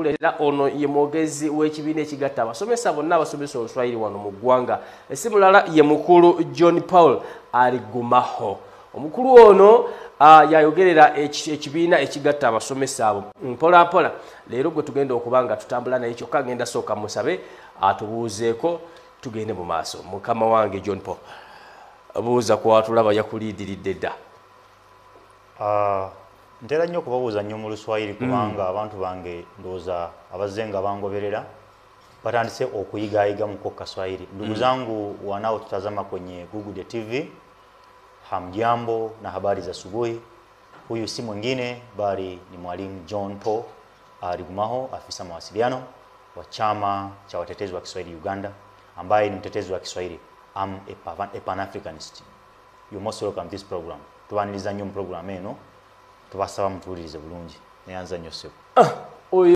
kuleetera ono ye mwogezi w'ekibiina ekigatta abasomesa bonna abasomesa oluswayiri wano mu ggwanga. Esi mulala ye mukulu John Paul Aligumaho. Omukulu ono yayogerera ekibiina ekigatta abasomesa abo mpola mpola. Leero gwe tugenda okubanga tutambula naye kyokka ngenda sooka musabe atubuuzeeko tugende mu maaso. Mukama wange John Paul, buuza kwatulaba yakuliidiridde dda. Ntera nnyo okubabuuza nnyo mu Luswayiri kubanga abantu bange ndowooza abazze nga bangoberera batandise okuyigayiga mu Kaswahili. Ndugu zangu wanaotutazama kwenye Google TV, hamjambo na habari za asubuhi. Huyu si mwingine bali ni Mwalimu John Paul Aligumaho, afisa mawasiliano wa chama cha watetezi wa Kiswahili Uganda, ambaye ni mtetezi wa Kiswahili. I'm a Pan-Africanist. You're most welcome to this program. Tubaniriza nnyo mu program eno. Tubasaba mutuulirize bulungi. Neyanza nnyo ssebo.